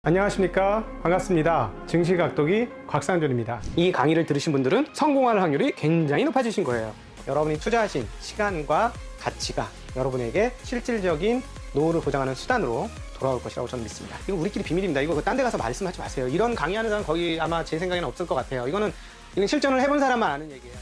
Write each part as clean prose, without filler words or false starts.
안녕하십니까, 반갑습니다. 증시각도기 곽상준입니다. 이 강의를 들으신 분들은 성공할 확률이 굉장히 높아지신 거예요. 여러분이 투자하신 시간과 가치가 여러분에게 실질적인 노후를 보장하는 수단으로 돌아올 것이라고 저는 믿습니다. 이거 우리끼리 비밀입니다. 이거 딴 데 가서 말씀하지 마세요. 이런 강의하는 사람 거기 아마 제 생각에는 없을 것 같아요. 이건 실전을 해본 사람만 아는 얘기예요.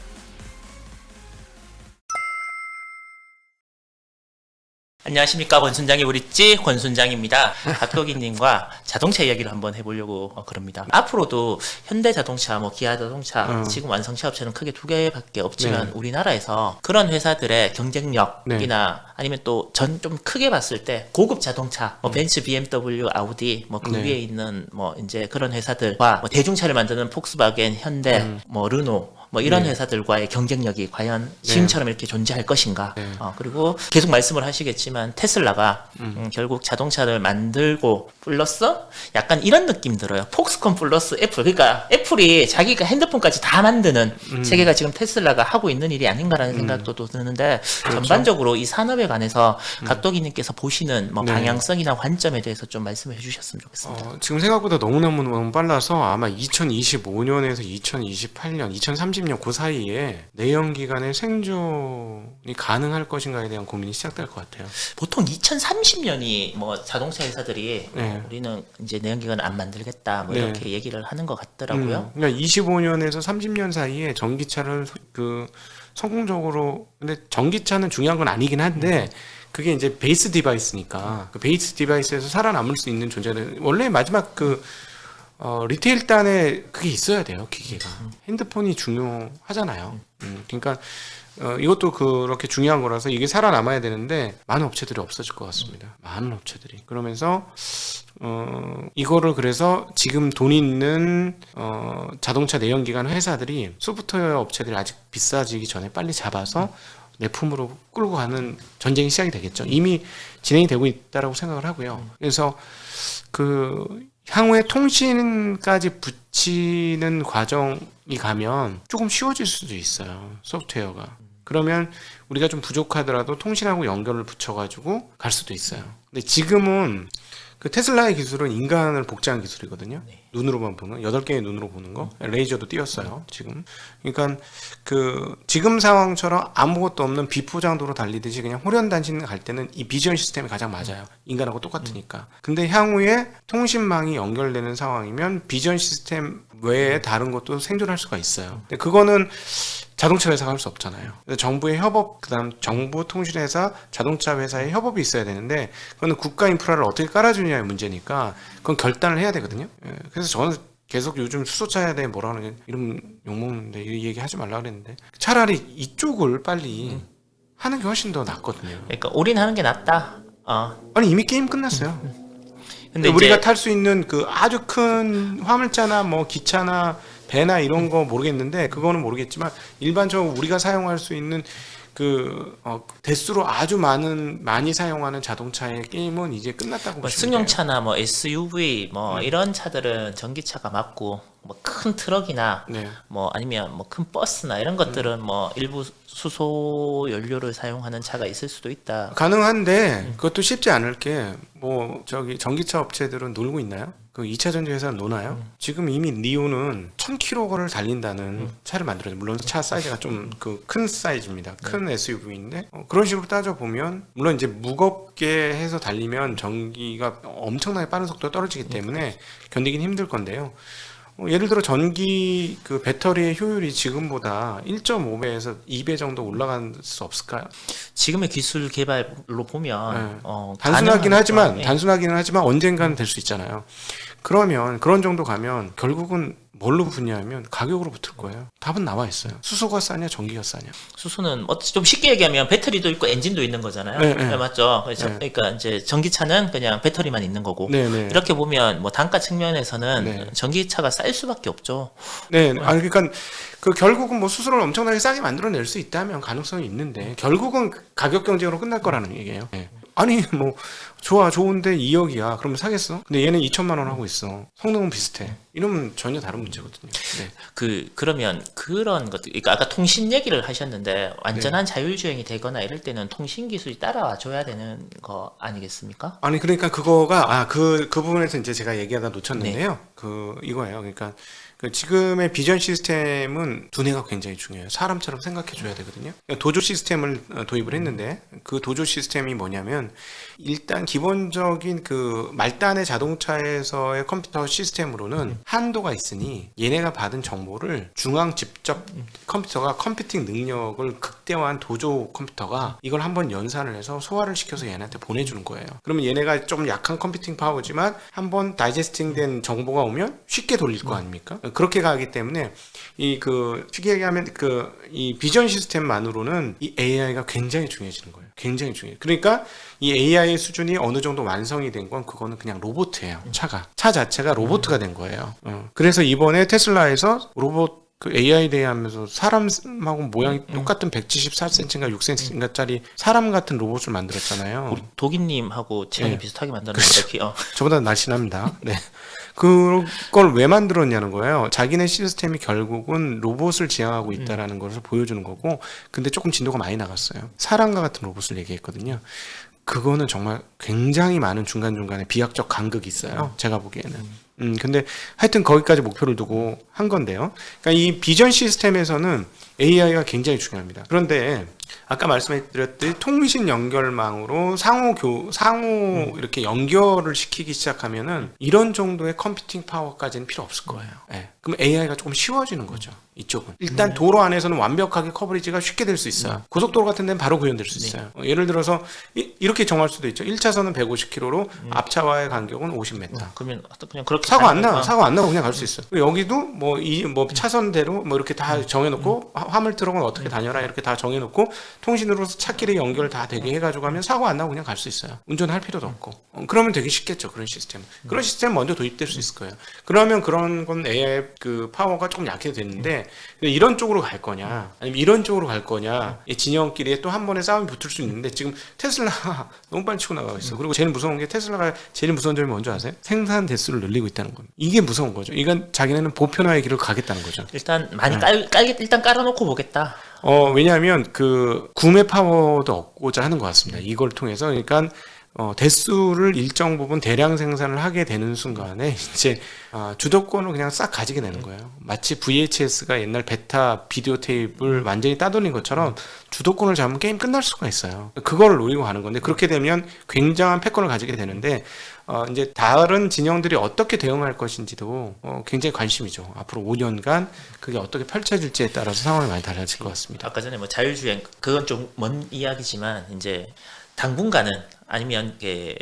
안녕하십니까, 권순장의 우리집 권순장입니다. 각도기님과 자동차 이야기를 한번 해보려고 그럽니다. 앞으로도 현대자동차, 기아자동차 지금 완성차 업체는 크게 두 개밖에 없지만 우리나라에서 그런 회사들의 경쟁력이나 아니면 또 좀 크게 봤을 때 고급 자동차, 벤츠, BMW, 아우디, 그 위에 있는 이제 그런 회사들과 대중차를 만드는 폭스바겐, 현대, 르노 이런 회사들과의 경쟁력이 과연 지금처럼 이렇게 존재할 것인가. 그리고 계속 말씀을 하시겠지만 테슬라가 결국 자동차를 만들고 플러스 약간 이런 느낌 들어요. 폭스콘 플러스 애플. 그러니까 애플이 자기가 핸드폰까지 다 만드는 세계가 지금 테슬라가 하고 있는 일이 아닌가라는 생각도 또 드는데 그렇죠. 전반적으로 이 산업에 관해서 각도기님께서 보시는 방향성이나 관점에 대해서 좀 말씀해 주셨으면 좋겠습니다. 지금 생각보다 너무 빨라서 아마 2025년에서 2028년, 2030년 그 사이에 내연기관의 생존이 가능할 것인가에 대한 고민이 시작될 것 같아요. 보통 2030년이 자동차 회사들이 우리는 이제 내연기관을 안 만들겠다 이렇게 얘기를 하는 것 같더라고요. 그러니까 25년에서 30년 사이에 전기차를 성공적으로, 근데 전기차는 중요한 건 아니긴 한데 그게 이제 베이스 디바이스니까 그 베이스 디바이스에서 살아남을 수 있는 존재는 원래 마지막 리테일 단에 그게 있어야 돼요. 기계가 핸드폰이 중요하잖아요. 그러니까 이것도 그렇게 중요한 거라서 이게 살아남아야 되는데 많은 업체들이 없어질 것 같습니다. 많은 업체들이. 그러면서 이거를 그래서 지금 돈 있는 자동차 내연기관 회사들이 소프트웨어 업체들이 아직 비싸지기 전에 빨리 잡아서 내품으로 끌고 가는 전쟁이 시작이 되겠죠. 이미 진행이 되고 있다라고 생각을 하고요. 그래서 향후에 통신까지 붙이는 과정이 가면 조금 쉬워질 수도 있어요. 소프트웨어가. 그러면 우리가 좀 부족하더라도 통신하고 연결을 붙여가지고 갈 수도 있어요. 근데 지금은 그 테슬라의 기술은 인간을 복제한 기술이거든요. 눈으로만 보는, 8개의 눈으로 보는 거. 레이저도 띄었어요, 지금. 그러니까 지금 상황처럼 아무것도 없는 비포장도로 달리듯이 그냥 호련단신 갈 때는 이 비전 시스템이 가장 맞아요. 인간하고 똑같으니까. 근데 향후에 통신망이 연결되는 상황이면 비전 시스템 외에 다른 것도 생존할 수가 있어요. 근데 그거는 자동차 회사가 할 수 없잖아요. 정부의 협업, 그다음 정부 통신회사, 자동차 회사의 협업이 있어야 되는데 그거는 국가 인프라를 어떻게 깔아주느냐의 문제니까 그건 결단을 해야 되거든요. 그래서 저는 계속 요즘 수소차에 대해 뭐라 하는 게 이름 욕먹는데 이 얘기 하지 말라 그랬는데 차라리 이쪽을 빨리 하는 게 훨씬 더 낫거든요. 그러니까 올인하는 게 낫다. 아니 이미 게임 끝났어요. 근데 우리가 탈 수 있는 아주 큰 화물차나 기차나 배나 이런 거 모르겠는데 그거는 모르겠지만 일반적으로 우리가 사용할 수 있는 대수로 아주 많이 사용하는 자동차의 게임은 이제 끝났다고 보시면 승용차나 SUV 이런 차들은 전기차가 맞고 큰 트럭이나 아니면 큰 버스나 이런 것들은 일부 수소 연료를 사용하는 차가 있을 수도 있다. 가능한데 그것도 쉽지 않을 게 전기차 업체들은 놀고 있나요? 2차 전지 회사는 노나요? 지금 이미 리오는 1000km를 달린다는 차를 만들어요. 물론 차 사이즈가 좀 큰 사이즈입니다. 큰 SUV인데 그런 식으로 따져보면 물론 이제 무겁게 해서 달리면 전기가 엄청나게 빠른 속도가 떨어지기 때문에 견디긴 힘들 건데요. 예를 들어 전기 배터리의 효율이 지금보다 1.5배에서 2배 정도 올라갈 수 없을까요? 지금의 기술 개발로 보면 단순하긴 하지만 언젠가는 될 수 있잖아요. 그러면 그런 정도 가면 결국은 뭘로 붙냐면 가격으로 붙을 거예요. 답은 나와 있어요. 수소가 싸냐 전기가 싸냐. 수소는 좀 쉽게 얘기하면 배터리도 있고 엔진도 있는 거잖아요. 네, 맞죠. 그러니까 이제 전기차는 그냥 배터리만 있는 거고 이렇게 보면 단가 측면에서는 전기차가 쌀 수밖에 없죠. 그러니까 결국은 수소를 엄청나게 싸게 만들어낼 수 있다면 가능성이 있는데 결국은 가격 경쟁으로 끝날 거라는 얘기예요. 아니 뭐 좋은데 2억이야. 그러면 사겠어? 근데 얘는 2천만 원 하고 있어. 성능은 비슷해. 이러면 전혀 다른 문제거든요. 네. 그러면 그런 것들, 그러니까 아까 통신 얘기를 하셨는데 완전한 자율주행이 되거나 이럴 때는 통신 기술이 따라와 줘야 되는 거 아니겠습니까? 아니 그러니까 그거가 그 부분에서 이제 제가 얘기하다 놓쳤는데요. 이거예요. 그러니까 그 지금의 비전 시스템은 두뇌가 굉장히 중요해요. 사람처럼 생각해 줘야 되거든요. 그러니까 도조 시스템을 도입을 했는데 그 도조 시스템이 뭐냐면 일단 기본적인 그 말단의 자동차에서의 컴퓨터 시스템으로는 한도가 있으니 얘네가 받은 정보를 중앙 직접 컴퓨터가 컴퓨팅 능력을 극대화한 도조 컴퓨터가 이걸 한번 연산을 해서 소화를 시켜서 얘네한테 보내주는 거예요. 그러면 얘네가 좀 약한 컴퓨팅 파워지만 한번 다이제스팅된 정보가 오면 쉽게 돌릴 거 아닙니까? 그렇게 가기 때문에 쉽게 얘기하면 이 비전 시스템만으로는 이 AI가 굉장히 중요해지는 거예요. 굉장히 중요해요. 그러니까 이 AI 수준이 어느 정도 완성이 된 건 그거는 그냥 로봇이에요. 차 자체가 로봇가 된 거예요. 그래서 이번에 테슬라에서 로봇 AI 대회하면서 사람하고 모양이 똑같은 174cm인가 6cm인가짜리 사람 같은 로봇을 만들었잖아요. 우리 도기님하고 체형이 비슷하게 만드는 거예요. 저보다 날씬합니다. 네. 그걸 왜 만들었냐는 거예요. 자기네 시스템이 결국은 로봇을 지향하고 있다라는 것을 보여주는 거고, 근데 조금 진도가 많이 나갔어요. 사람과 같은 로봇을 얘기했거든요. 그거는 정말 굉장히 많은 중간중간에 비약적 간극이 있어요. 제가 보기에는. 근데 하여튼 거기까지 목표를 두고 한 건데요. 그러니까 이 비전 시스템에서는 AI가 굉장히 중요합니다. 그런데 아까 말씀드렸듯이 통신 연결망으로 상호 이렇게 연결을 시키기 시작하면은 이런 정도의 컴퓨팅 파워까지는 필요 없을 거예요. 네. 그럼 AI가 조금 쉬워지는 거죠. 이쪽은. 일단 도로 안에서는 완벽하게 커버리지가 쉽게 될 수 있어요. 고속도로 같은 데는 바로 구현될 수 있어요. 예를 들어서 이렇게 정할 수도 있죠. 1차선은 150km로 앞차와의 간격은 50m. 그러면 그냥 그렇게 사고 안 나고 그냥 갈 수 있어요. 여기도 뭐 차선대로 뭐 이렇게 다 정해놓고 화물 트럭은 어떻게 다녀라 이렇게 다 정해놓고 통신으로서 차끼리 연결 다 되게 해가지고 하면 사고 안 나고 그냥 갈 수 있어요. 운전할 필요도 없고. 그러면 되게 쉽겠죠. 그런 시스템. 그런 시스템 먼저 도입될 수 있을 거예요. 그러면 그런 건 AI 그 파워가 조금 약해졌는데 이런 쪽으로 갈 거냐 아니면 이런 쪽으로 갈 거냐 이 진영끼리 또 한 번에 싸움이 붙을 수 있는데 지금 테슬라가 너무 빨리 치고 나가고 있어. 그리고 제일 무서운 게 테슬라가 제일 무서운 점이 뭔지 아세요? 생산 대수를 늘리고 있다는 겁니다. 이게 무서운 거죠. 이건 자기네는 보편화의 길을 가겠다는 거죠. 일단 많이 일단 깔아놓고 보겠다. 왜냐하면 그 구매 파워도 얻고자 하는 것 같습니다. 이걸 통해서 그러니까 대수를 일정 부분 대량 생산을 하게 되는 순간에 이제 주도권을 그냥 싹 가지게 되는 거예요. 마치 VHS가 옛날 베타 비디오 테이프를 완전히 따돌린 것처럼 주도권을 잡으면 게임 끝날 수가 있어요. 그거를 노리고 가는 건데 그렇게 되면 굉장한 패권을 가지게 되는데 이제 다른 진영들이 어떻게 대응할 것인지도 굉장히 관심이죠. 앞으로 5년간 그게 어떻게 펼쳐질지에 따라서 상황이 많이 달라질 것 같습니다. 아까 전에 뭐 자율주행 그건 좀 먼 이야기지만 이제 당분간은 아니면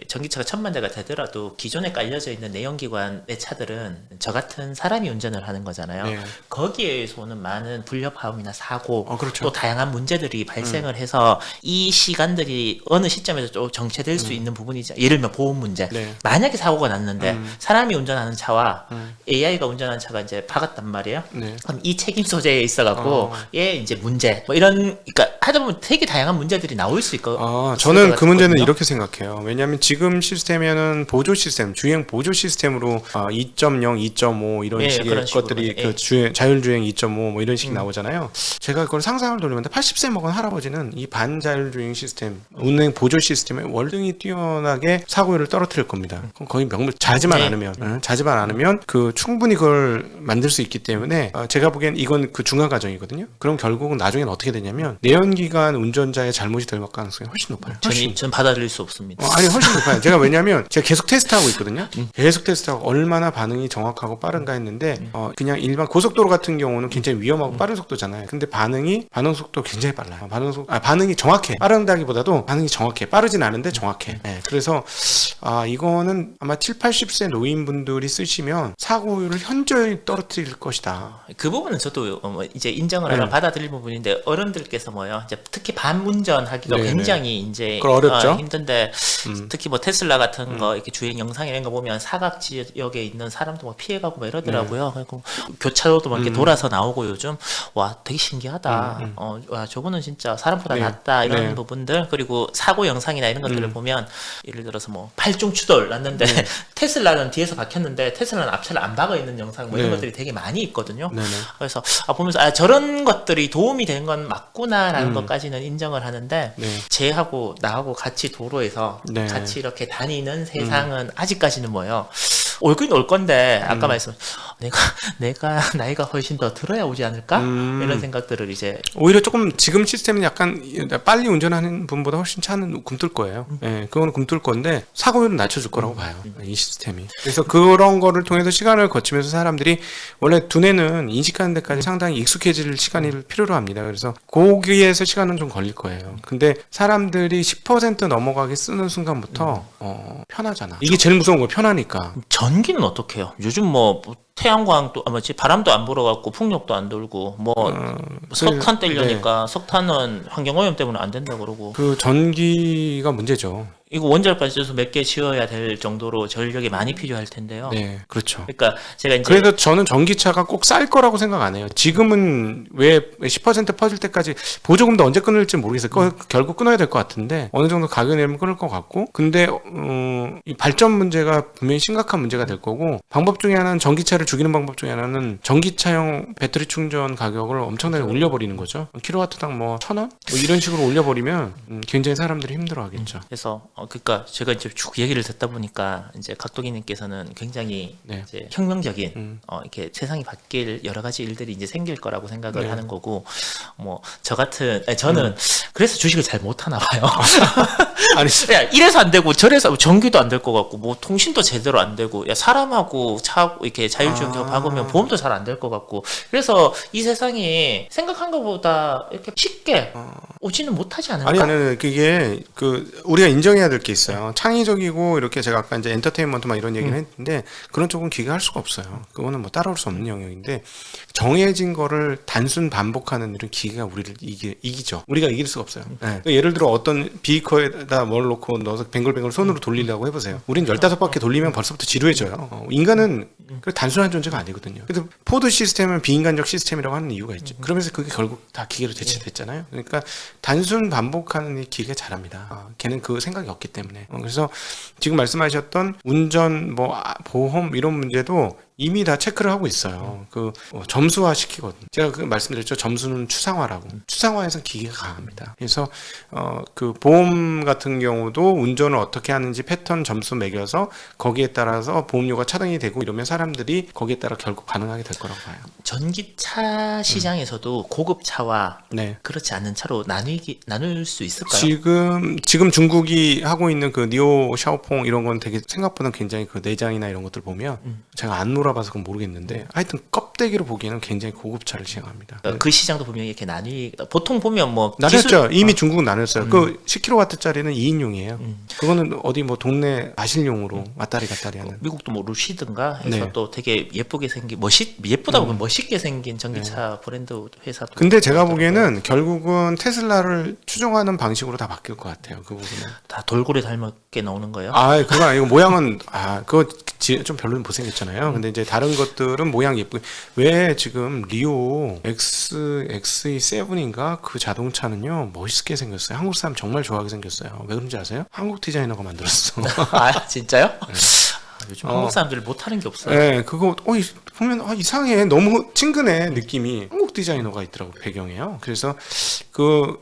전기차가 1000만 대가 되더라도 기존에 깔려져 있는 내연기관의 차들은 저 같은 사람이 운전을 하는 거잖아요. 네. 거기에서 오는 많은 불협화음이나 사고 그렇죠. 또 다양한 문제들이 발생을 해서 이 시간들이 어느 시점에서 좀 정체될 수 있는 부분이죠. 예를 들면 보험 문제. 네. 만약에 사고가 났는데 사람이 운전하는 차와 AI가 운전하는 차가 이제 박았단 말이에요. 네. 그럼 이 책임 소재에 있어갖고 얘 이제 문제 뭐 이런 그러니까 하다 보면 되게 다양한 문제들이 나올 수 있고. 저는 그 문제는 이렇게 생각해요. 왜냐하면 지금 시스템에는 보조 시스템, 주행 보조 시스템으로 2.0, 2.5 이런 식의 것들이 자율주행 2.5 뭐 이런 식이 나오잖아요. 제가 그걸 상상을 돌리는데 80세 먹은 할아버지는 이 반자율주행 시스템, 운행 보조 시스템에 월등히 뛰어나게 사고율을 떨어뜨릴 겁니다. 그럼 거의 자지만 않으면 충분히 그걸 만들 수 있기 때문에 제가 보기엔 이건 그 중간 과정이거든요. 그럼 결국은 나중엔 어떻게 되냐면 내연기관 운전자의 잘못이 될 가능성이 훨씬 높아요. 전 받아들일 수 없습니다. 훨씬 높아요. 왜냐면 제가 계속 테스트하고 있거든요. 계속 테스트하고 얼마나 반응이 정확하고 빠른가 했는데 그냥 일반 고속도로 같은 경우는 굉장히 위험하고 빠른 속도잖아요. 근데 반응 속도 굉장히 빨라요. 반응이 정확해. 빠른다기보다도 반응이 정확해. 빠르진 않은데 정확해. 네. 그래서 이거는 아마 7, 80세 노인분들이 쓰시면 사고율을 현저히 떨어뜨릴 것이다. 그 부분은 저도 이제 인정을 하고 받아들일 부분인데 어른들께서 뭐요 있거든요. 이제 특히 반운전하기가 네네. 굉장히 이제 그건 어렵죠. 힘든데 음. 특히 뭐 테슬라 같은 거 이렇게 주행 영상 이런 거 보면 사각 지역에 있는 사람도 막 피해가고 막 이러더라고요. 그리고 교차로도 막 이렇게 돌아서 나오고 요즘 와 되게 신기하다. 와 저거는 진짜 사람보다 네. 낫다 이런 네. 부분들 그리고 사고 영상이나 이런 것들을 보면 예를 들어서 뭐 팔중 추돌 났는데 테슬라는 뒤에서 박혔는데 테슬라는 앞차를 안 박아 있는 영상 뭐 이런 네. 것들이 되게 많이 있거든요. 네네. 그래서 보면서 저런 것들이 도움이 된 건 맞구나라는 것까지는 인정을 하는데 네. 쟤하고 나하고 같이 도로에서 네. 같이 이렇게 다니는 세상은 아직까지는 뭐예요. 올긴 올 건데 아까 말씀 내가 나이가 훨씬 더 들어야 오지 않을까 이런 생각들을 이제 오히려 조금 지금 시스템은 약간 빨리 운전하는 분보다 훨씬 차는 굼뜰 거예요. 예, 그거는 굼뜰 건데 사고율은 낮춰줄 거라고 봐요. 이 시스템이. 그래서 그런 거를 통해서 시간을 거치면서 사람들이 원래 두뇌는 인식하는 데까지 상당히 익숙해질 시간이 필요로 합니다. 그래서 거기에서 시간은 좀 걸릴 거예요. 근데 사람들이 10% 넘어가게 쓰는 순간부터 편하잖아. 이게 제일 무서운 거예요. 편하니까. 전기는 어떻게 해요? 요즘 뭐 태양광도 뭐지 바람도 안 불어갖고 풍력도 안 돌고 뭐 석탄 떼려니까 석탄은 환경오염 때문에 안 된다 그러고 그 전기가 문제죠. 이거 원자력까지 써서 몇 개 지어야 될 정도로 전력이 많이 필요할 텐데요. 네, 그렇죠. 그러니까 제가 이제 그래서 저는 전기차가 꼭 쌀 거라고 생각 안 해요. 지금은 왜 10% 퍼질 때까지 보조금도 언제 끊을지 모르겠어요. 결국 끊어야 될 것 같은데 어느 정도 가격이 내리면 끊을 것 같고 근데 이 발전 문제가 분명히 심각한 문제가 될 거고 방법 중에 하나는 전기차를 죽이는 방법 중에 하나는 전기차용 배터리 충전 가격을 엄청나게 올려버리는 거죠. 킬로와트당 뭐 1,000원? 뭐 이런 식으로 올려버리면 굉장히 사람들이 힘들어하겠죠. 그래서 그러니까 제가 이제 쭉 얘기를 듣다 보니까 이제 각도기님께서는 굉장히 네. 이제 혁명적인 이렇게 세상이 바뀔 여러 가지 일들이 이제 생길 거라고 생각을 네. 하는 거고 뭐 저 같은 저는 그래서 주식을 잘 못하나 봐요. 아니 야 이래서 안 되고 저래서 전기도 안 될 것 같고 뭐 통신도 제대로 안 되고 야 사람하고 차하고 이렇게 자율주행 박으면 보험도 잘 안 될 것 같고 그래서 이 세상이 생각한 것보다 이렇게 쉽게 오지는 못하지 않을까? 아니 그게 우리가 인정해야 될 게 있어요. 창의적이고 이렇게 제가 아까 이제 엔터테인먼트 막 이런 얘기를 했는데 그런 쪽은 기계할 수가 없어요. 그거는 뭐 따라올 수 없는 영역인데 정해진 거를 단순 반복하는 일은 기계가 우리를 이기죠. 우리가 이길 수가 없어요. 네. 그러니까 예를 들어 어떤 비커에다 뭘 놓고 넣어서 뱅글뱅글 손으로 돌리려고 해보세요. 우린 15바퀴 돌리면 벌써부터 지루해져요. 인간은 단순한 존재가 아니거든요. 그래서 포드 시스템은 비인간적 시스템이라고 하는 이유가 있죠. 그러면서 그게 결국 다 기계로 대체됐잖아요. 그러니까 단순 반복하는 이 기계가 잘합니다. 걔는 그 생각이 없기 때문에. 그래서 지금 말씀하셨던 운전, 보험 이런 문제도 이미 다 체크를 하고 있어요. 점수화 시키거든요. 제가 말씀드렸죠. 점수는 추상화라고. 추상화에서 기계가 강합니다. 그래서 그 보험 같은 경우도 운전을 어떻게 하는지 패턴 점수 매겨서 거기에 따라서 보험료가 차등이 되고 이러면 사람들이 거기에 따라 결국 반응하게 될 거라고 봐요. 전기차 시장에서도 고급 차와 네. 그렇지 않은 차로 나눌 수 있을까요? 지금 중국이 하고 있는 그 니오 샤오퐁 이런 건 되게 생각보다 굉장히 그 내장이나 이런 것들 보면 제가 안 놀아봐서 그건 모르겠는데 하여튼 껍데기로 보기에는 굉장히 고급차를 시행합니다. 그 시장도 분명히 이렇게 보통 보면 뭐 나눴죠. 이미 중국은 나눴어요. 그 10kW짜리는 2인용이에요. 그거는 어디 뭐 동네 마실용으로 왔다리 갔다리 하는. 미국도 뭐 루시든가 해서 네. 또 되게 예쁘게 생긴 예쁘다고 보면 멋있게 생긴 전기차 브랜드 회사도. 근데 제가 보기에는 결국은 테슬라를 추종하는 방식으로 다 바뀔 것 같아요. 그 부분은. 다 돌고래 닮게 나오는 거예요? 그건 아니고 모양은 그거 좀 별로 못생겼잖아요. 근데 이제 다른 것들은 모양 예쁘게. 왜 지금 리오 XE7인가 그 자동차는요 멋있게 생겼어요. 한국 사람 정말 좋아하게 생겼어요. 왜 그런지 아세요? 한국 디자이너가 만들었어. 진짜요? 요즘 한국 사람들이 못하는 게 없어요. 네, 그거 보면 이상해. 너무 친근해 느낌이. 한국 디자이너가 있더라고 배경에요. 그래서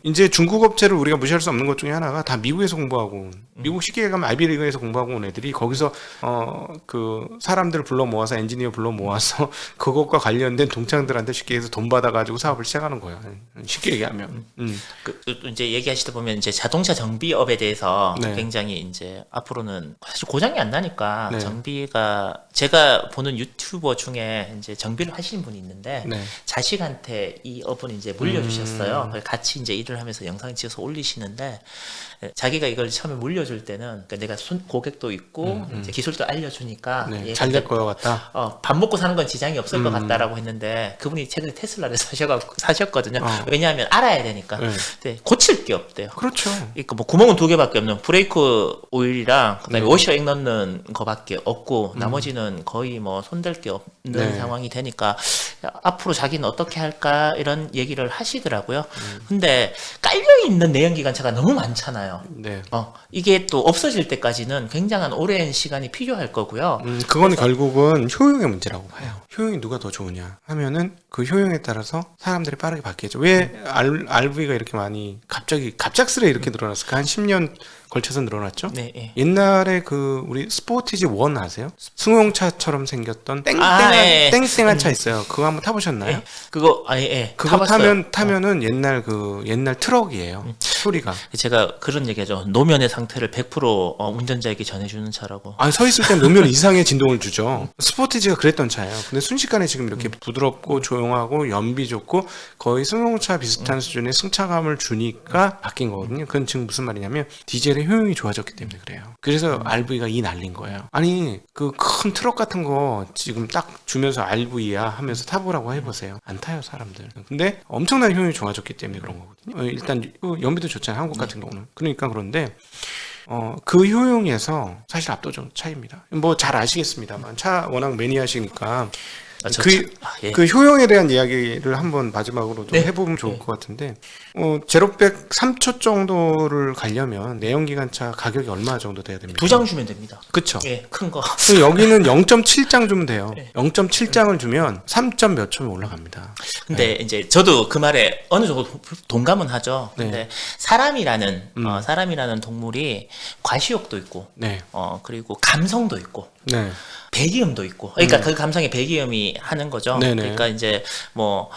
이제 중국 업체를 우리가 무시할 수 없는 것 중에 하나가 다 미국에서 공부하고 미국 시기에 가면 아이비리그에서 공부하고 온 애들이 거기서 사람들 불러 모아서 엔지니어 불러 모아서 그것과 관련된 동창들한테 쉽게 해서 돈 받아가지고 사업을 시작하는 거야. 쉽게 얘기하면. 이제 얘기하시다 보면 이제 자동차 정비업에 대해서 네. 굉장히 이제 앞으로는 사실 고장이 안 나니까 네. 정비가 제가 보는 유튜버 중에 이제 정비를 하시는 분이 있는데 네. 자식한테 이 업을 이제 물려주셨어요. 같이 이제 일을 하면서 영상 찍어서 올리시는데 자기가 이걸 처음에 물려줄 때는 그러니까 내가 고객도 있고 이제 기술도 알려주니까 네, 얘가 잘 될 것 같다. 밥 먹고 사는 건 지장이 없을 것 같다라고 했는데 그분이 최근에 테슬라를 사셨거든요. 왜냐하면 알아야 되니까. 네. 근데 고칠 게 없대요. 그렇죠. 그러니까 뭐 구멍은 2개밖에 없는 브레이크 오일이랑 그다음에 네. 워셔 액 넣는 거밖에 없고 나머지는 거의 뭐 손댈 게 없는 네. 상황이 되니까 앞으로 자기는 어떻게 할까 이런 얘기를 하시더라고요. 근데 깔려 있는 내연기관차가 너무 많잖아요. 네. 이게 또 없어질 때까지는 굉장한 오랜 시간이 필요할 거고요. 그건 결국은 효용의 문제라고 봐요. 효용이 누가 더 좋으냐 하면은 그 효용에 따라서 사람들이 빠르게 바뀌죠. 왜 RV가 이렇게 많이 갑작스레 이렇게 늘어났을까? 한 10년 걸쳐서 늘어났죠? 네, 예. 옛날에 그 우리 스포티지 1 아세요? 승용차처럼 생겼던 예. 땡땡한 차 있어요. 그거 한번 타보셨나요? 예. 그거 예. 그거 타봤어요. 타면은 옛날 트럭이에요. 소리가. 제가 그런 얘기하죠. 노면의 상태를 100% 운전자에게 전해주는 차라고. 아니, 서 있을 땐 노면 이상의 진동을 주죠. 스포티지가 그랬던 차예요. 근데 순식간에 지금 이렇게 부드럽고 조용하고 연비 좋고 거의 승용차 비슷한 수준의 승차감을 주니까 바뀐 거거든요. 그건 지금 무슨 말이냐면 디젤의 효용이 좋아졌기 때문에 그래요. 그래서 RV가 이 날린 거예요. 아니, 그 큰 트럭 같은 거 지금 딱 주면서 RV야 하면서 타보라고 해보세요. 안 타요, 사람들. 근데 엄청난 효용이 좋아졌기 때문에 그런 거거든요. 일단 연비도 좋잖아요, 한국 같은 경우는. 그러니까 그런데 그 효용에서 사실 압도적 차이입니다. 뭐 잘 아시겠습니다만 차 워낙 매니아시니까 그 효용에 대한 이야기를 한번 마지막으로 좀 해보면 좋을 것 같은데 제로백 3초 정도를 가려면 내연기관차 가격이 얼마 정도 돼야 됩니까? 2장 주면 됩니다. 그쵸? 예, 큰 거. 여기는 0.7장 주면 돼요. 0.7장을 주면 3점 몇 초면 올라갑니다. 근데 이제 저도 그 말에 어느 정도 동감은 하죠. 근데 사람이라는 동물이 과시욕도 있고, 네. 그리고 감성도 있고, 네. 배기음도 있고. 그러니까 그 감성에 배기음이 하는 거죠. 네네. 그러니까 이제 뭐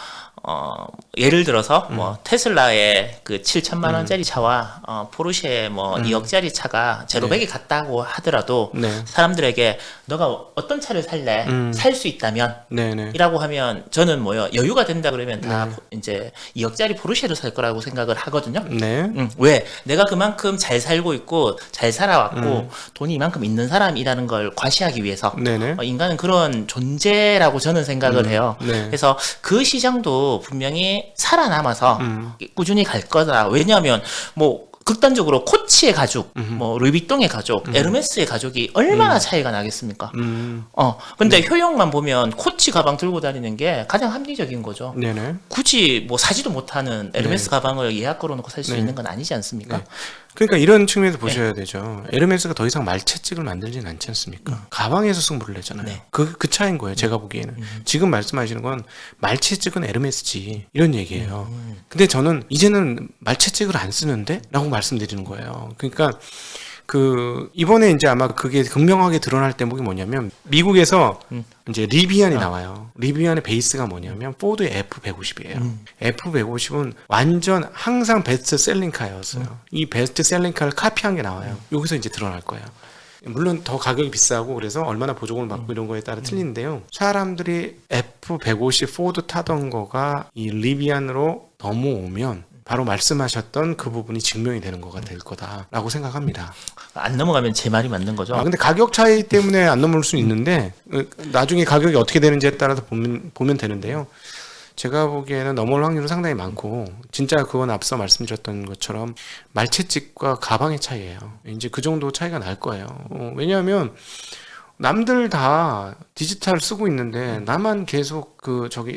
예를 들어서 뭐 테슬라의 그 7천만 원짜리 차와 포르쉐의 뭐 2억짜리 차가 제로백이 같다고 하더라도 네. 사람들에게 너가 어떤 차를 살래? 살 수 있다면 네네. 이라고 하면 저는 뭐요 여유가 된다 그러면 다 이제 2억짜리 포르쉐를 살 거라고 생각을 하거든요. 네. 왜? 내가 그만큼 잘 살고 있고 잘 살아왔고 돈이 이만큼 있는 사람이라는 걸 과시하기 위해서 네네. 인간은 그런 존재라고 저는 생각을 해요. 네. 그래서 그 시장도 분명히 살아남아서 꾸준히 갈 거다. 왜냐하면 뭐 극단적으로 코치의 가족, 뭐 루이비통의 가족, 에르메스의 가족이 얼마나 차이가 나겠습니까? 근데 효용만 보면 코치 가방 들고 다니는 게 가장 합리적인 거죠. 네네. 굳이 뭐 사지도 못하는 에르메스 가방을 예약 걸어놓고 살 수 있는 건 아니지 않습니까? 네. 그러니까 이런 측면에서 보셔야 되죠. 에르메스가 더 이상 말채찍을 만들진 않지 않습니까? 가방에서 승부를 내잖아요. 네. 그 차이인 거예요. 제가 보기에는. 지금 말씀하시는 건 말채찍은 에르메스지 이런 얘기예요. 근데 저는 이제는 말채찍을 안 쓰는데? 라고 말씀드리는 거예요. 그러니까 이번에 이제 아마 그게 극명하게 드러날 대목이 뭐냐면 미국에서 이제 리비안이 나와요. 리비안의 베이스가 뭐냐면 포드의 F150이에요. F150은 완전 항상 베스트 셀링카였어요. 이 베스트 셀링카를 카피한 게 나와요. 여기서 이제 드러날 거예요. 물론 더 가격이 비싸고 그래서 얼마나 보조금을 받고 이런 거에 따라 틀리는데요. 사람들이 F150 포드 타던 거가 이 리비안으로 넘어오면 바로 말씀하셨던 그 부분이 증명이 되는 거가 될 거다라고 생각합니다. 안 넘어가면 제 말이 맞는 거죠. 근데 가격 차이 때문에 안 넘을 수는 있는데 나중에 가격이 어떻게 되는지에 따라서 보면 되는데요. 제가 보기에는 넘어올 확률은 상당히 많고 진짜 그건 앞서 말씀드렸던 것처럼 말채찍과 가방의 차이예요. 이제 그 정도 차이가 날 거예요. 왜냐하면 남들 다 디지털 쓰고 있는데 나만 계속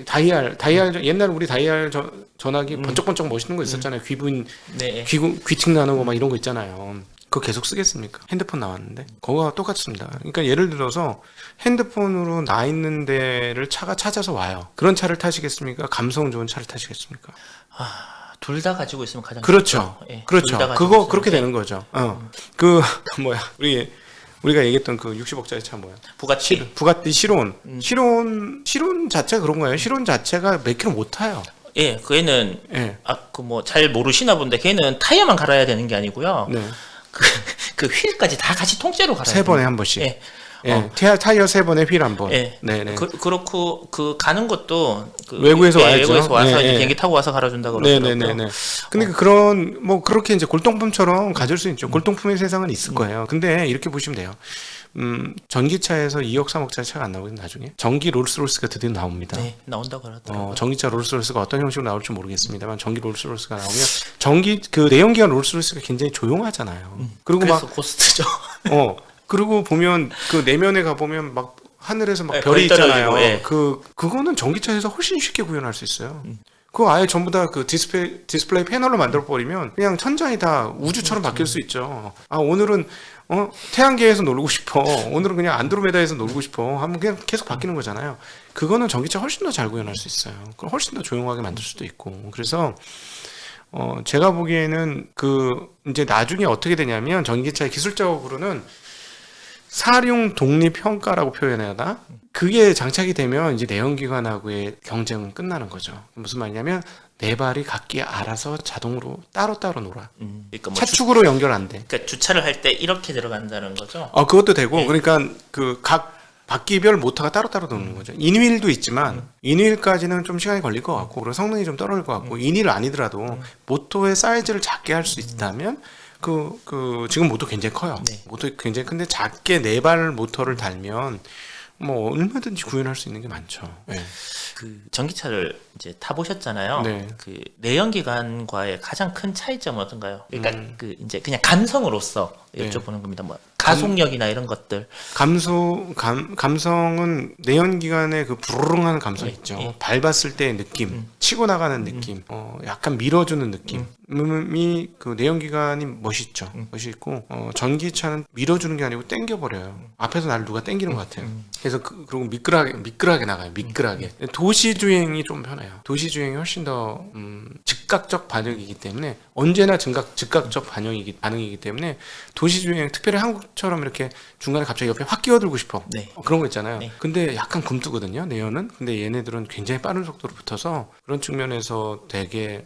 다이얼 옛날 우리 다이얼 전화기 번쩍번쩍 멋있는 거 있었잖아요. 귀팅 나는 거 막 이런 거 있잖아요. 그거 계속 쓰겠습니까? 핸드폰 나왔는데 그거와 똑같습니다. 그러니까 예를 들어서 핸드폰으로 나 있는 데를 차가 찾아서 와요. 그런 차를 타시겠습니까? 감성 좋은 차를 타시겠습니까? 둘 다 가지고 있으면 가장 그렇죠. 좋죠. 예, 그렇죠. 그거 그렇게 되는 거죠. 우리가 얘기했던 그 60억짜리 차 뭐야? 부가티 시론. 시론 자체가 그런 거예요. 시론 자체가 몇 킬로 못 타요. 예, 걔는 잘 모르시나 본데 걔는 타이어만 갈아야 되는 게 아니고요. 네. 그 휠까지 다 같이 통째로 갈아야 돼요. 3번에 한 번씩. 예. 예, 타이어 3번에 휠 1번. 예. 네네. 그렇고 그 가는 것도 그 외국에서 와야죠. 외국에서 와서 예, 이제 예. 비행기 타고 와서 갈아준다 그러더라고요. 네네네네. 근데 그런 뭐 그렇게 이제 골동품처럼 가질 수 있죠. 골동품의 세상은 있을 거예요. 근데 이렇게 보시면 돼요. 전기차에서 2억 3억짜리 차가 안 나오거든요. 나중에 전기 롤스로이스가 드디어 나옵니다. 네, 나온다고 그러더라고요. 전기차 롤스로이스가 어떤 형식으로 나올지 모르겠습니다만 전기 롤스로이스가 나오면 전기 그 내연기관 롤스로이스가 굉장히 조용하잖아요. 그리고 그래서 막 고스트죠. 그리고 보면 그 내면에 가 보면 막 하늘에서 막 네, 별이 별이 떨어지고, 있잖아요. 예. 그거는 전기차에서 훨씬 쉽게 구현할 수 있어요. 그거 아예 전부 다 그 디스플레이 패널로 만들어 버리면 그냥 천장이 다 우주처럼 바뀔 수 있죠. 아 오늘은 태양계에서 놀고 싶어. 오늘은 그냥 안드로메다에서 놀고 싶어. 하면 그냥 계속 바뀌는 거잖아요. 그거는 전기차 훨씬 더 잘 구현할 수 있어요. 그럼 훨씬 더 조용하게 만들 수도 있고. 그래서 제가 보기에는 이제 나중에 어떻게 되냐면 전기차의 기술적으로는 사륜 독립 평가라고 표현해야 하나? 그게 장착이 되면 이제 내연기관하고의 경쟁은 끝나는 거죠. 무슨 말이냐면 네 발이 각기 알아서 자동으로 따로따로 놀아. 그러니까 뭐 차축으로 연결 안 돼. 그러니까 주차를 할 때 이렇게 들어간다는 거죠. 그것도 되고, 네. 그러니까 각 바퀴별 모터가 따로따로 도는 거죠. 인휠도 있지만 인휠까지는 좀 시간이 걸릴 것 같고, 그리고 성능이 좀 떨어질 것 같고, 인휠 아니더라도 모터의 사이즈를 작게 할 수 있다면 지금 모터 굉장히 커요. 네. 모터 굉장히 큰데 작게 네 발 모터를 달면 뭐 얼마든지 구현할 수 있는 게 많죠. 네. 그 전기차를 이제 타보셨잖아요. 네. 그 내연기관과의 가장 큰 차이점은 어떤가요? 그러니까 그 이제 그냥 감성으로서 네. 여쭤보는 겁니다. 뭐 가속력이나 이런 것들. 감성은 내연기관의 그 부르릉하는 감성이 있죠. 예. 밟았을 때의 느낌, 치고 나가는 느낌, 약간 밀어주는 느낌이 그 내연기관이 멋있죠. 멋있고 전기차는 밀어주는 게 아니고 당겨버려요. 앞에서 날 누가 당기는 것 같아요. 그래서 그리고 미끌하게 나가요. 미끌하게. 도시 주행이 좀 편해요. 도시 주행이 훨씬 더 즉각적 반응이기 때문에 언제나 즉각적 반응이기 때문에 도시 주행 특별히 한국처럼 이렇게 중간에 갑자기 옆에 확 끼어들고 싶어. 네. 그런 거 있잖아요. 네. 근데 약간 굼뜨거든요. 내연은. 근데 얘네들은 굉장히 빠른 속도로 붙어서 그런 측면에서 되게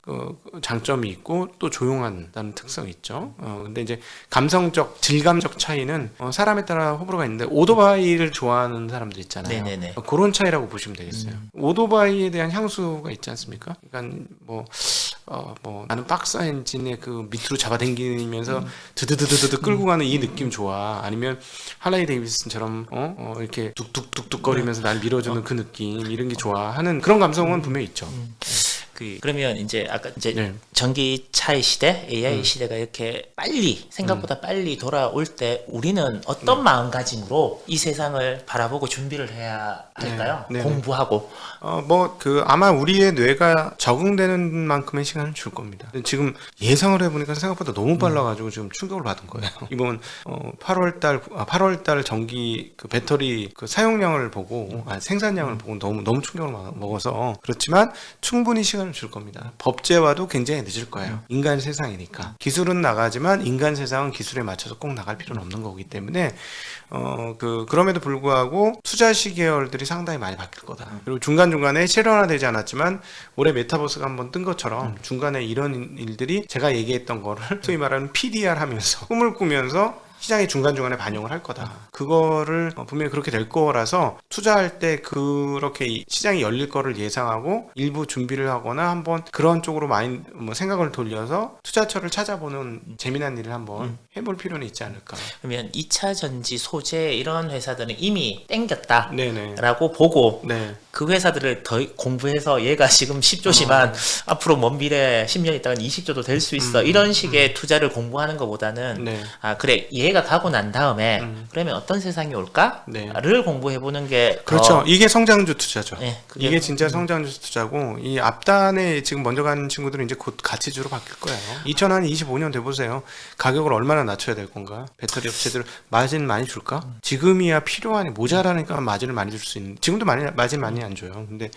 장점이 있고 또 조용한다는 특성이 있죠. 근데 이제 감성적, 질감적 차이는 사람에 따라 호불호가 있는데 오토바이를 좋아하는 사람들 있잖아요. 네네네. 그런 차이라고 보시면 되겠어요. 오토바이에 대한 향수가 있지 않습니까? 그러니까 뭐 나는 박스 엔진에 그 밑으로 잡아당기면서 드드드드드 끌고 가는 이 느낌 좋아. 아니면 할레이 데이비슨처럼 이렇게 뚝뚝뚝뚝 거리면서 날 밀어주는 그 느낌 이런 게 좋아 하는 그런 감성은 분명히 있죠. 그러면 이제 아까 이제 네. 전기차의 시대, AI 시대가 이렇게 생각보다 빨리 돌아올 때 우리는 어떤 마음가짐으로 이 세상을 바라보고 준비를 해야 할까요? 네. 공부하고. 아마 우리의 뇌가 적응되는 만큼의 시간을 줄 겁니다. 지금 예상을 해보니까 생각보다 너무 빨라가지고 지금 충격을 받은 거예요. 이번 8월달 전기 그 배터리 그 사용량을 보고 생산량을 보고 너무 충격을 먹어서 그렇지만 충분히 시간을 줄 겁니다. 법제화도 굉장히 늦을 거예요. 인간 세상이니까 기술은 나가지만 인간 세상은 기술에 맞춰서 꼭 나갈 필요는 없는 거기 때문에 그럼에도 불구하고 투자 시계열들이 상당히 많이 바뀔 거다. 그리고 중간중간에 실현화되지 않았지만 올해 메타버스가 한번 뜬 것처럼 중간에 이런 일들이 제가 얘기했던 거를 소위 말하는 PDR 하면서 꿈을 꾸면서 시장이 중간중간에 반영을 할 거다. 그거를 분명히 그렇게 될 거라서 투자할 때 그렇게 시장이 열릴 거를 예상하고 일부 준비를 하거나 한번 그런 쪽으로 많이 생각을 돌려서 투자처를 찾아보는 재미난 일을 한번 해볼 필요는 있지 않을까. 그러면 2차 전지 소재 이런 회사들은 이미 땡겼다라고 네네. 보고 네. 그 회사들을 더 공부해서 얘가 지금 10조지만 앞으로 먼 미래 10년 있다간 20조도 될 수 있어. 이런 식의 투자를 공부하는 것보다는 네. 그래 얘가 가고 난 다음에 그러면 어떤 세상이 올까를 네. 공부해보는 게 그렇죠. 이게 성장주 투자죠. 네, 그게 이게 진짜 성장주 투자고 이 앞단에 지금 먼저 가는 친구들은 이제 곧 가치주로 바뀔 거예요. 2025년 돼 보세요. 가격을 얼마나 낮춰야 될 건가? 배터리 업체들 마진 많이 줄까? 지금이야 필요하니 모자라니까 마진을 많이 줄 수 있는. 지금도 마진 많이 안 줘요. 근데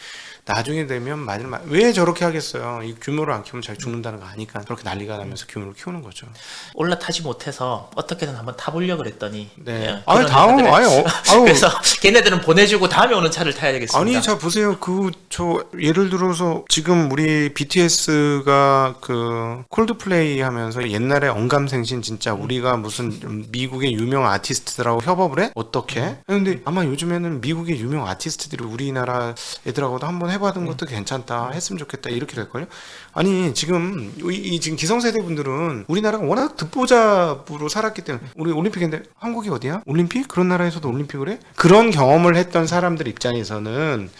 나중에 되면 왜 저렇게 하겠어요? 이 규모를 안 키우면 잘 죽는다는 거 아니까 저렇게 난리가 나면서 규모를 키우는 거죠. 올라타지 못해서 어떻게든 한번 타보려고 그랬더니 네. 예, 아니 그런 다음 회사들에- 아유 그래서 걔네들은 보내주고 다음에 오는 차를 타야 되겠습니다. 아니 자 보세요. 저 예를 들어서 지금 우리 BTS가 그 콜드플레이 하면서 옛날에 언감생신 진짜 우리가 무슨 미국의 유명 아티스트들하고 협업을 해? 어떻게? 근데 아마 요즘에는 미국의 유명 아티스트들이 우리나라 애들하고도 한번 해봤던 것도 괜찮다 했으면 좋겠다 이렇게 될걸요? 아니 지금 지금 기성세대 분들은 우리나라가 워낙 듣보잡으로 살았기 때문에 우리 올림픽인데 한국이 어디야? 올림픽? 그런 나라에서도 올림픽을 해? 그런 경험을 했던 사람들 입장에서는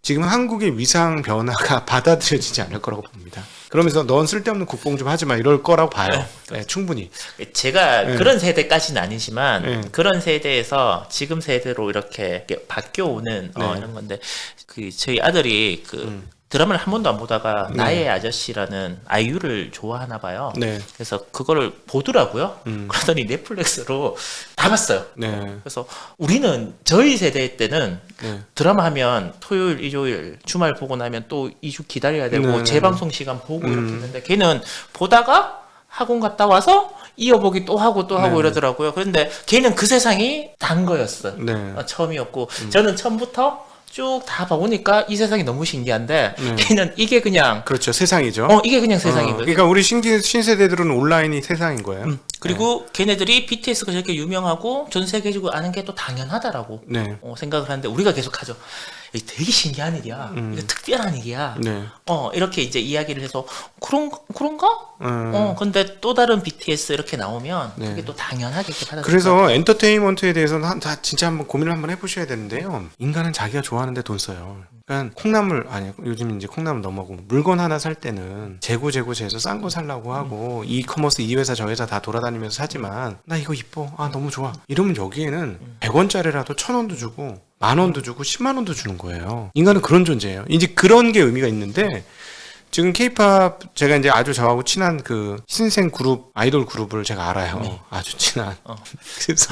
지금 한국의 위상 변화가 받아들여지지 않을 거라고 봅니다. 그러면서 넌 쓸데없는 국뽕 좀 하지 마 이럴 거라고 봐요. 네, 충분히. 제가 네. 그런 세대까지는 아니지만 네. 그런 세대에서 지금 세대로 이렇게 바뀌어오는 네. 이런 건데 그 저희 아들이 그 드라마를 한 번도 안 보다가 네. 나의 아저씨라는 아이유를 좋아하나 봐요. 네. 그래서 그거를 보더라고요. 그러더니 넷플릭스로 다 봤어요. 네. 그래서 우리는 저희 세대 때는 네. 드라마 하면 토요일, 일요일, 주말 보고 나면 또 2주 기다려야 되고 네. 재방송 시간 보고 이렇게 했는데 걔는 보다가 학원 갔다 와서 이어보기 또 하고 또 하고 네. 이러더라고요. 그런데 걔는 그 세상이 단 거였어요. 네. 처음이었고 저는 처음부터 쭉 다 봐보니까 이 세상이 너무 신기한데 네. 걔는 이게 그냥 그렇죠. 세상이죠. 이게 그냥 세상인 거예요. 그러니까 우리 신세대들은 온라인이 세상인 거예요. 그리고 걔네들이 BTS가 저렇게 유명하고 전 세계적으로 아는 게 또 당연하다라고 네. 생각을 하는데 우리가 계속 하죠. 이게 되게 신기한 일이야. 이게 특별한 일이야. 네. 이렇게 이제 이야기를 해서 그런가? 근데 또 다른 BTS 이렇게 나오면 네. 그게 또 당연하게 이렇게 받아들여요. 그래서 엔터테인먼트에 대해서는 다 진짜 한번 고민을 한번 해보셔야 되는데요. 인간은 자기가 좋아하는데 돈 써요. 그러니까 콩나물 아니 요즘 이제 콩나물 넘어가고 물건 하나 살 때는 재고재서 싼 거 살라고 하고 이커머스 이 회사 저 회사 다 돌아다니면서 사지만 나 이거 이뻐 아 너무 좋아 이러면 여기에는 100원짜리라도 1000원도 주고 10,000원도 주고 10만원도 주는 거예요. 인간은 그런 존재예요. 이제 그런 게 의미가 있는데 지금 케이팝 제가 이제 아주 저하고 친한 그 신생 그룹 아이돌 그룹을 제가 알아요. 아주 친한. 그래서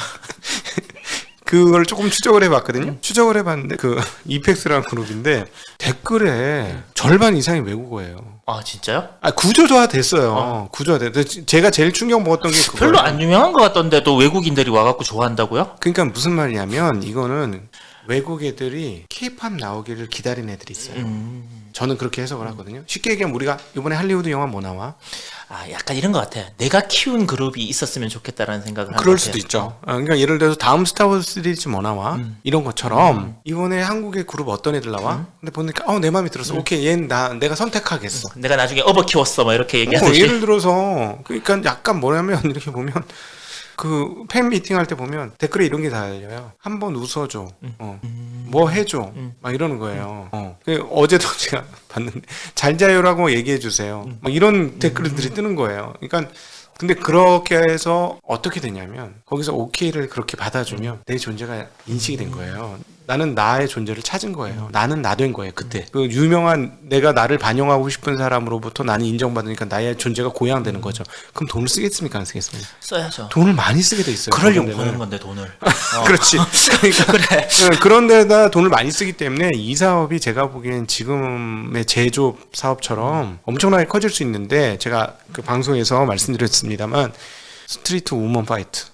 그걸 조금 추적을 해봤거든요. 추적을 해봤는데 그 이펙스라는 그룹인데 댓글에 절반 이상이 외국어예요. 아 진짜요? 아 구조화 됐어요. 구조화 됐. 제가 제일 충격 먹었던 게 그거예요. 별로 안 유명한 것 같던데도 외국인들이 와갖고 좋아한다고요? 그러니까 무슨 말이냐면 이거는 외국 애들이 케이팝 나오기를 기다린 애들이 있어요. 저는 그렇게 해석을 하거든요. 쉽게 얘기하면 우리가 이번에 할리우드 영화 뭐 나와? 약간 이런 것 같아. 내가 키운 그룹이 있었으면 좋겠다라는 생각을 하는 그럴 것 수도 같아요. 있죠. 그러니까 예를 들어서 다음 스타워즈 시리즈 뭐 나와? 이런 것처럼 이번에 한국의 그룹 어떤 애들 나와? 근데 보니까 내 마음에 들었어. 오케이, 얘는 내가 선택하겠어. 내가 나중에 업어 키웠어, 뭐 이렇게 얘기하듯이. 예를 들어서 그러니까 약간 뭐냐면 이렇게 보면 그 팬 미팅 할 때 보면 댓글에 이런 게 달려요. 한번 웃어줘. 뭐 해줘. 막 이러는 거예요. 어제도 제가 봤는데 잘 자요라고 얘기해 주세요. 막 이런 댓글들이 뜨는 거예요. 그러니까 근데 그렇게 해서 어떻게 되냐면 거기서 오케이를 그렇게 받아주면 내 존재가 인식이 된 거예요. 나는 나의 존재를 찾은 거예요. 나는 나 된 거예요. 그때 그 유명한 내가 나를 반영하고 싶은 사람으로부터 나는 인정받으니까 나의 존재가 고양되는 거죠. 그럼 돈을 쓰겠습니까 안 쓰겠습니까? 써야죠. 돈을 많이 쓰게 돼 있어요. 그러려고 그런 버는 데는. 건데 돈을. 그렇지. 그러니까 그래. 그런 데다 돈을 많이 쓰기 때문에 이 사업이 제가 보기엔 지금의 제조업 사업처럼 엄청나게 커질 수 있는데 제가 그 방송에서 말씀드렸습니다만 스트리트 우먼 파이트.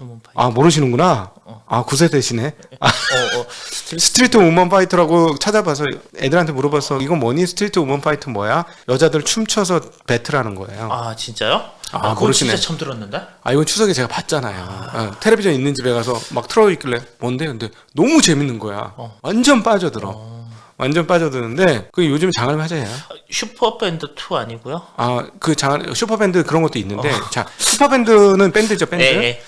모르시는구나. 9세대시네. 스트리트 우먼 파이터라고 찾아봐서 애들한테 물어봐서 이건 뭐니? 스트리트 우먼 파이터 뭐야? 여자들 춤춰서 배틀하는 거예요. 진짜요? 그건 모르시네. 진짜 처음 들었는데? 이건 추석에 제가 봤잖아요. 텔레비전 있는 집에 가서 막 틀어있길래 뭔데? 근데 너무 재밌는 거야. 완전 빠져들어. 완전 빠져드는데 그 요즘 장을 맞아요. 슈퍼밴드 2 아니고요? 그 장을 슈퍼밴드 그런 것도 있는데 자 슈퍼밴드는 밴드죠 밴드. 네.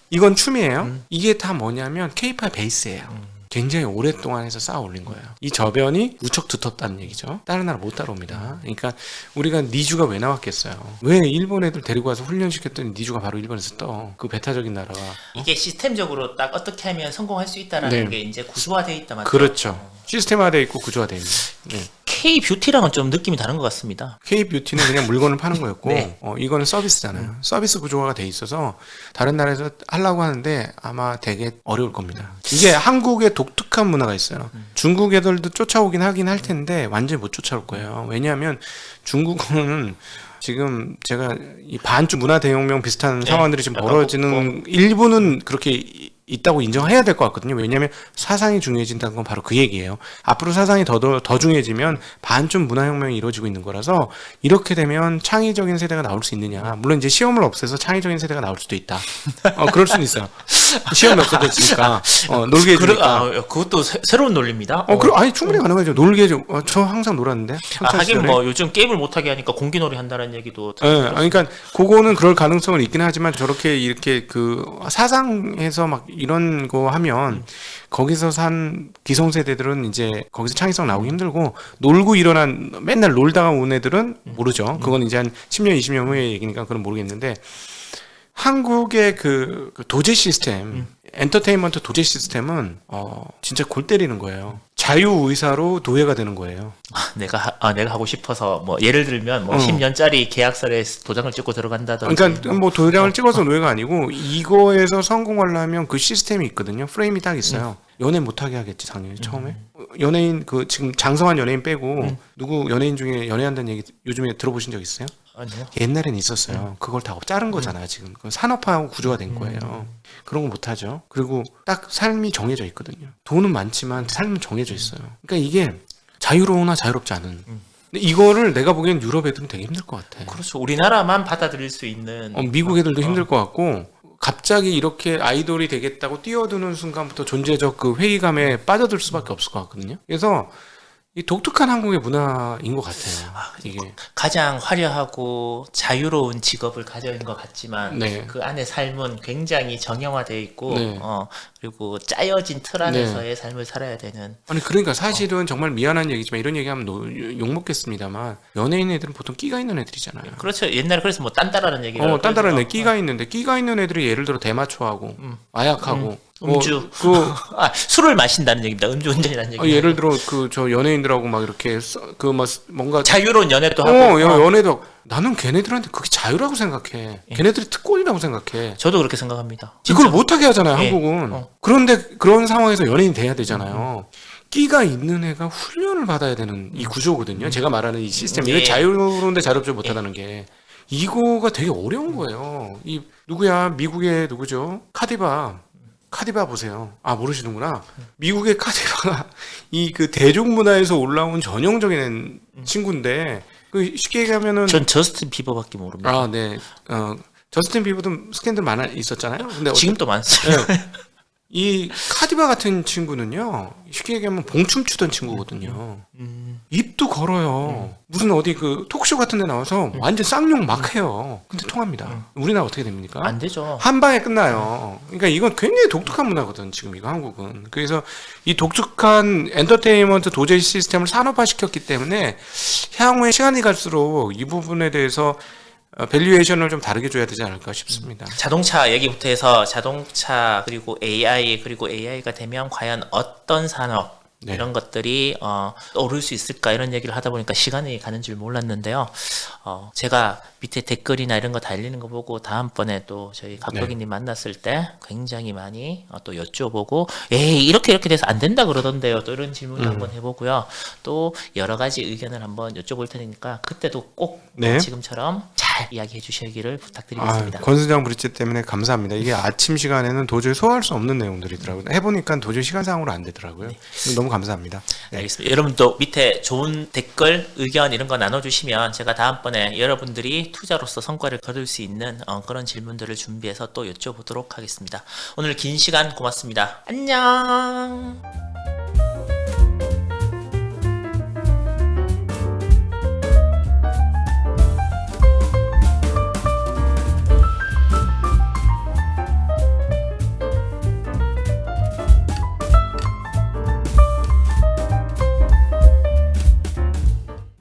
이건 춤이에요. 이게 다 뭐냐면 케이팝 베이스예요. 굉장히 오랫동안 해서 쌓아 올린 거예요. 이 저변이 무척 두텁다는 얘기죠. 다른 나라 못 따라옵니다. 그러니까 우리가 니주가 왜 나왔겠어요? 왜 일본 애들 데리고 와서 훈련시켰더니 니주가 바로 일본에서 떠. 그 배타적인 나라가. 이게 시스템적으로 딱 어떻게 하면 성공할 수 있다라는 네. 게 이제 구조화되어 있다 맞죠? 그렇죠. 시스템화되어 있고 구조화되어 있는. 네. K 뷰티랑은 좀 느낌이 다른 것 같습니다. K-뷰티는 그냥 물건을 파는 거였고 네. 이거는 서비스잖아요. 서비스 구조화가 돼 있어서 다른 나라에서 하려고 하는데 아마 되게 어려울 겁니다. 이게 한국의 독특한 문화가 있어요. 중국 애들도 쫓아오긴 하긴 할 텐데 완전히 못 쫓아올 거예요. 왜냐하면 중국은 지금 제가 이 반주 문화 대혁명 비슷한 상황들이 지금 벌어지는 일부는 그렇게 있다고 인정해야 될 것 같거든요. 왜냐하면 사상이 중요해진다는 건 바로 그 얘기예요. 앞으로 사상이 더 중요해지면 반쯤 문화혁명이 이루어지고 있는 거라서 이렇게 되면 창의적인 세대가 나올 수 있느냐. 물론 이제 시험을 없애서 창의적인 세대가 나올 수도 있다. 그럴 수는 있어요. 시험이 없어졌으니까 놀게 해주니까. 그것도 새로운 논리입니다. 아니 충분히 가능하죠. 놀게 해줘. 저 항상 놀았는데. 하긴 뭐 요즘 게임을 못하게 하니까 공기놀이 한다는 얘기도. 네, 그러니까 그거는 그럴 가능성은 있긴 하지만 저렇게 이렇게 그 사상에서 막 이런 거 하면 거기서 산 기성세대들은 이제 거기서 창의성 나오기 힘들고 놀고 일어난 맨날 놀다가 온 애들은 모르죠. 그건 이제 한 10년, 20년 후의 얘기니까 그건 모르겠는데 한국의 그 도제 시스템, 엔터테인먼트 도제 시스템은 진짜 골 때리는 거예요. 자유의사로 노예가 되는 거예요. 내가 하고 싶어서 뭐 예를 들면 뭐 10년짜리 계약서에 도장을 찍고 들어간다든지. 그러니까 뭐 도장을 찍어서 노예가 아니고 이거에서 성공하려면 그 시스템이 있거든요. 프레임이 딱 있어요. 연애 못하게 하겠지 당연히 처음에. 연예인 그 지금 장성한 연예인 빼고 누구 연예인 중에 연애한다는 얘기 요즘에 들어보신 적 있어요? 아니요. 옛날엔 있었어요. 그걸 다 자른 거잖아요, 지금. 그건 산업화 구조가 된 거예요. 그런 거 못하죠. 그리고 딱 삶이 정해져 있거든요. 돈은 많지만 삶은 정해져 있어요. 그러니까 이게 자유로우나 자유롭지 않은. 근데 이거를 내가 보기엔 유럽 애들은 되게 힘들 것 같아. 그렇죠. 우리나라만 받아들일 수 있는. 미국 애들도 힘들 것 같고, 갑자기 이렇게 아이돌이 되겠다고 뛰어드는 순간부터 존재적 그 회의감에 빠져들 수밖에 없을 것 같거든요. 그래서 이 독특한 한국의 문화인 것 같아요. 이게 가장 화려하고 자유로운 직업을 가져 있는 것 같지만 네. 그 안에 삶은 굉장히 정형화되어 있고 네. 그리고 짜여진 틀 안에서의 삶을 살아야 되는. 아니 그러니까 사실은 정말 미안한 얘기지만 이런 얘기하면 욕 먹겠습니다만 연예인 애들은 보통 끼가 있는 애들이잖아요. 그렇죠. 옛날에 그래서 뭐 딴따라는 얘기를 딴따라는 애 끼가 있는데 끼가 있는 애들이 예를 들어 대마초하고 마약하고 음주 술을 마신다는 얘기입니다. 음주운전이라는 얘기. 예를 들어 그 저 연예인들하고 막 이렇게 그 막 뭔가 자유로운 연애도 하고 연애도 나는 걔네들한테 그게 자유라고 생각해. 걔네들이 특권이라고 생각해. 저도 그렇게 생각합니다. 이걸 못하게 하잖아요, 예. 한국은. 그런데 그런 상황에서 연예인이 돼야 되잖아요. 끼가 있는 애가 훈련을 받아야 되는 이 구조거든요. 제가 말하는 이 시스템. 이게 자유로운데 자유롭지 못하다는 게. 이거가 되게 어려운 거예요. 이 누구야? 미국의 누구죠? 카디바 보세요. 모르시는구나. 미국의 카디바가 이 그 대중문화에서 올라온 전형적인 친구인데 그 쉽게 얘기하면은 전 저스틴 비버밖에 모릅니다. 네. 저스틴 비버도 스캔들 많아 있었잖아요. 근데 지금도 많습니다. 네. 이 카디바 같은 친구는요, 쉽게 얘기하면 봉춤 추던 친구거든요. 입도 걸어요. 무슨 어디 그 톡쇼 같은 데 나와서 완전 쌍욕 막 해요. 근데 통합니다. 우리나라 어떻게 됩니까? 안 되죠. 한 방에 끝나요. 그러니까 이건 굉장히 독특한 문화거든, 지금 이거 한국은. 그래서 이 독특한 엔터테인먼트 도제 시스템을 산업화시켰기 때문에 향후에 시간이 갈수록 이 부분에 대해서 밸류에이션을 좀 다르게 줘야 되지 않을까 싶습니다. 자동차 얘기부터 해서 자동차 그리고 AI가 되면 과연 어떤 산업 이런 것들이 오를 수 있을까 이런 얘기를 하다 보니까 시간이 가는 줄 몰랐는데요. 제가 밑에 댓글이나 이런 거 달리는 거 보고 다음번에 또 저희 각도기님 만났을 때 굉장히 많이 또 여쭤보고 에이 이렇게 돼서 안 된다 그러던데요. 또 이런 질문을 한번 해보고요. 또 여러 가지 의견을 한번 여쭤볼 테니까 그때도 꼭 지금처럼 잘 이야기해 주시기를 부탁드리겠습니다. 권순장 브릿지 때문에 감사합니다. 이게 아침 시간에는 도저히 소화할 수 없는 내용들이더라고요. 해보니까 도저히 시간상으로 안 되더라고요. 너무 감사합니다. 네. 알겠습니다. 여러분도 밑에 좋은 댓글, 의견 이런 거 나눠주시면 제가 다음번에 여러분들이 투자로서 성과를 거둘 수 있는 그런 질문들을 준비해서 또 여쭤보도록 하겠습니다. 오늘 긴 시간 고맙습니다. 안녕.